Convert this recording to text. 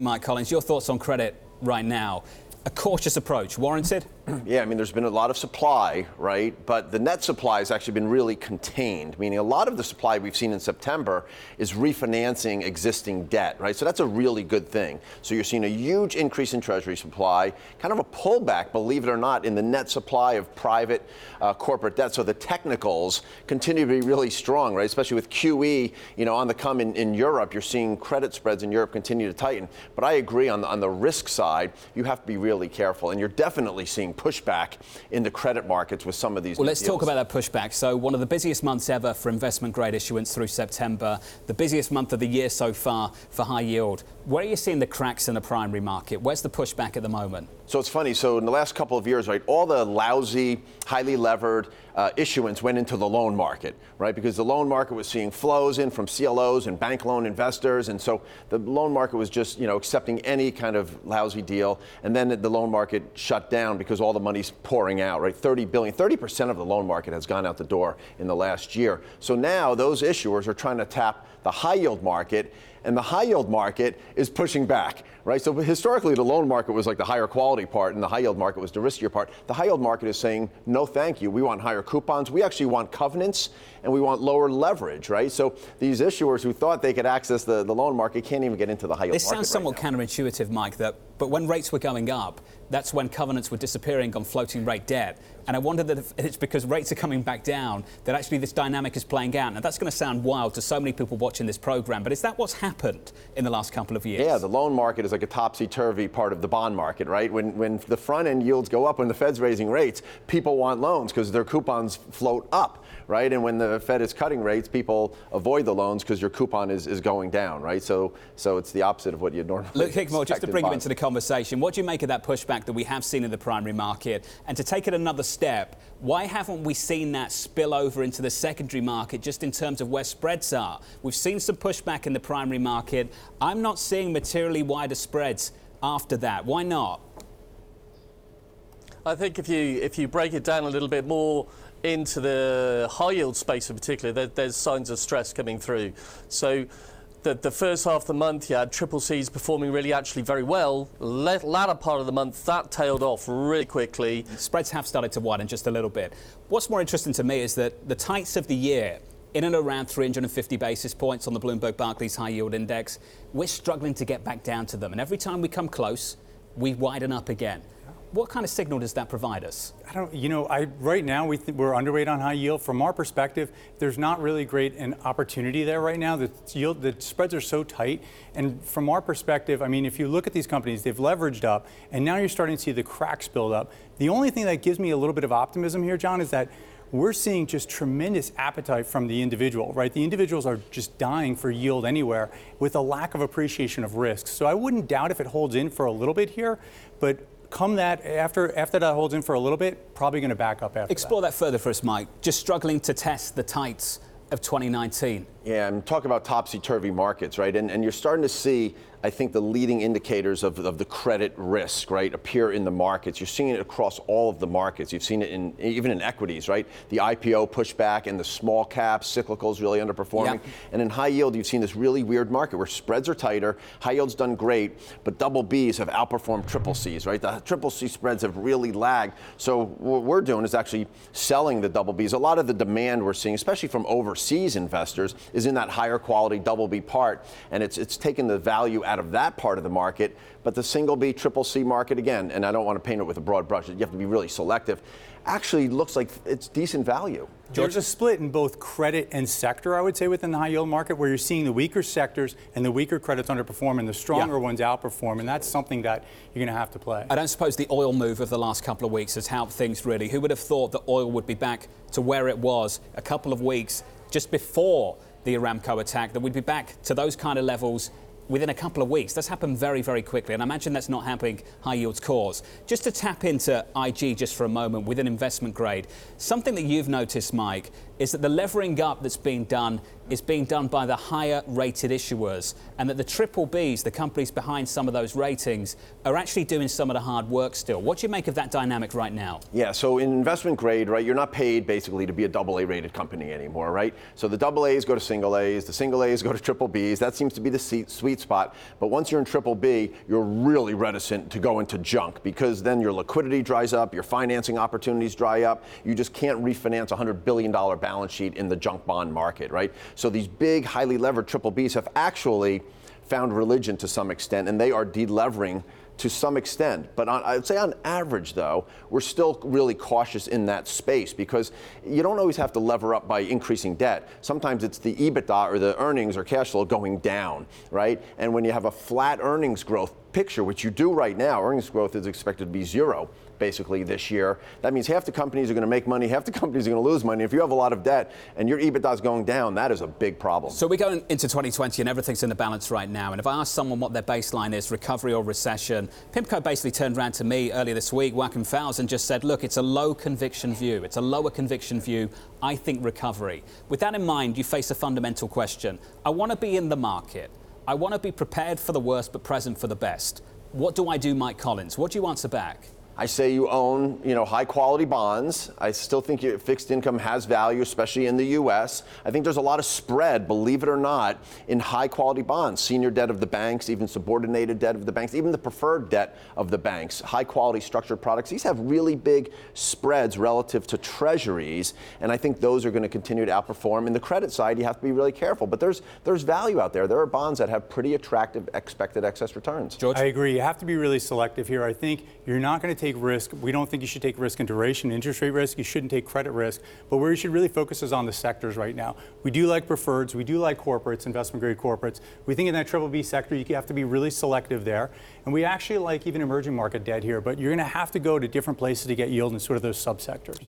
Mike Collins, your thoughts on credit right now? A cautious approach, warranted? Yeah, I mean, there's been a lot of supply, right? But the net supply has actually been really contained, meaning a lot of the supply we've seen in September is refinancing existing debt, right? So that's a really good thing. So you're seeing a huge increase in Treasury supply, kind of a pullback, believe it or not, in the net supply of private corporate debt. So the technicals continue to be really strong, right? Especially with QE, on the come in Europe, you're seeing credit spreads in Europe continue to tighten. But I agree on the risk side, you have to be really careful, and you're definitely seeing pushback in the credit markets with some of these. Well, let's talk about that pushback. So one of the busiest months ever for investment grade issuance through September, the busiest month of the year so far for high yield. Where are you seeing the cracks in the primary market? Where's the pushback at the moment? So it's funny. So in the last couple of years, right, all the lousy, highly levered issuance went into the loan market, right? Because the loan market was seeing flows in from CLOs and bank loan investors. And so the loan market was just, accepting any kind of lousy deal. And then the loan market shut down because all the money's pouring out, right? 30% of the loan market has gone out the door in the last year. So now those issuers are trying to tap the high yield market, and the high yield market is pushing back, right? So historically, the loan market was like the higher quality part, and the high yield market was the riskier part. The high yield market is saying, no, thank you. We want higher coupons. We actually want covenants, and we want lower leverage, right? So these issuers who thought they could access the loan market can't even get into the high yield market. This sounds somewhat counterintuitive, Mike, but when rates were going up, that's when covenants were disappearing on floating rate debt. And I wonder that if it's because rates are coming back down that actually this dynamic is playing out. Now, that's going to sound wild to so many people watching this program, but is that what's happened in the last couple of years? Yeah, the loan market is like a topsy-turvy part of the bond market, right? When the front-end yields go up, when the Fed's raising rates, people want loans because their coupons float up, right? And when the Fed is cutting rates, people avoid the loans because your coupon is going down, right? So it's the opposite of what you'd normally Look, Hickmore, just to bring you bonds. into the conversation, what do you make of that pushback that we have seen in the primary market? And to take it another step, why haven't we seen that spill over into the secondary market just in terms of where spreads are? We've seen some pushback in the primary market. I'm not seeing materially wider spreads after that. Why not? I think if you break it down a little bit more into the high yield space in particular, there's signs of stress coming through. So the first half of the month, you had triple C's performing really actually very well. Latter part of the month, that tailed off really quickly. Spreads have started to widen just a little bit. What's more interesting to me is that the tights of the year, in and around 350 basis points on the Bloomberg Barclays High Yield Index, we're struggling to get back down to them. And every time we come close, we widen up again. What kind of signal does that provide us? Right now we're underweight on high yield. From our perspective, there's not really great an opportunity there right now. The spreads are so tight, and from our perspective, I mean, if you look at these companies, they've leveraged up, and now you're starting to see the cracks build up. The only thing that gives me a little bit of optimism here, John, is that we're seeing just tremendous appetite from the individual, right? The individuals are just dying for yield anywhere with a lack of appreciation of risks. So I wouldn't doubt if it holds in for a little bit here, but come that after that holds in for a little bit, probably going to back up after Explore that further for us, Mike. Just struggling to test the tights of 2019. Yeah, I'm talking about topsy-turvy markets, right? And you're starting to see, I think, the leading indicators of the credit risk, right, appear in the markets. You're seeing it across all of the markets. You've seen it even in equities, right? The IPO pushback and the small caps, cyclicals really underperforming. Yep. And in high yield, you've seen this really weird market where spreads are tighter, high yield's done great, but double Bs have outperformed triple Cs, right? The triple C spreads have really lagged. So what we're doing is actually selling the double Bs. A lot of the demand we're seeing, especially from overseas investors, is in that higher quality double B part, and it's taken the value out of that part of the market. But the single B, triple C market, again, and I don't want to paint it with a broad brush, you have to be really selective, actually looks like it's decent value. There's a split in both credit and sector, I would say, within the high yield market, where you're seeing the weaker sectors and the weaker credits underperform and the stronger ones outperform, and that's something that you're going to have to play. I don't suppose the oil move of the last couple of weeks has helped things really. Who would have thought that oil would be back to where it was a couple of weeks just before the Aramco attack, that we'd be back to those kind of levels within a couple of weeks? That's happened very, very quickly, and I imagine that's not happening high yield's cause. Just to tap into IG just for a moment within investment grade, something that you've noticed, Mike, is that the levering up that's being done is being done by the higher rated issuers, and that the triple Bs, the companies behind some of those ratings, are actually doing some of the hard work still. What do you make of that dynamic right now? Yeah, so in investment grade, right, you're not paid basically to be a AA rated company anymore, right? So the AA's go to single A's, the single A's go to triple B's. That seems to be the sweet spot. But once you're in triple B, you're really reticent to go into junk, because then your liquidity dries up, your financing opportunities dry up. You just can't refinance a $100 billion balance sheet in the junk bond market, right? So these big, highly levered triple Bs have actually found religion to some extent, and they are delevering to some extent. But I'd say on average, though, we're still really cautious in that space, because you don't always have to lever up by increasing debt. Sometimes it's the EBITDA or the earnings or cash flow going down, right? And when you have a flat earnings growth picture, which you do right now, earnings growth is expected to be zero basically this year. That means half the companies are going to make money, half the companies are going to lose money. If you have a lot of debt and your EBITDA is going down, that is a big problem. So we're going into 2020 and everything's in the balance right now. And if I ask someone what their baseline is, recovery or recession, PIMCO basically turned around to me earlier this week, Wacom Fowles, and just said, look, it's a low conviction view. It's a lower conviction view. I think recovery. With that in mind, you face a fundamental question. I want to be in the market. I want to be prepared for the worst but present for the best. What do I do, Mike Collins? What do you answer back? I say you own, high quality bonds. I still think fixed income has value, especially in the U.S. I think there's a lot of spread, believe it or not, in high quality bonds. Senior debt of the banks, even subordinated debt of the banks, even the preferred debt of the banks. High quality structured products. These have really big spreads relative to treasuries, and I think those are going to continue to outperform. In the credit side, you have to be really careful, but there's value out there. There are bonds that have pretty attractive expected excess returns. George? I agree. You have to be really selective here. I think you're not going to take risk. We don't think you should take risk in duration, interest rate risk. You shouldn't take credit risk. But where you should really focus is on the sectors right now. We do like preferreds. We do like corporates, investment grade corporates. We think in that triple B sector, you have to be really selective there. And we actually like even emerging market debt here. But you're going to have to go to different places to get yield in sort of those subsectors.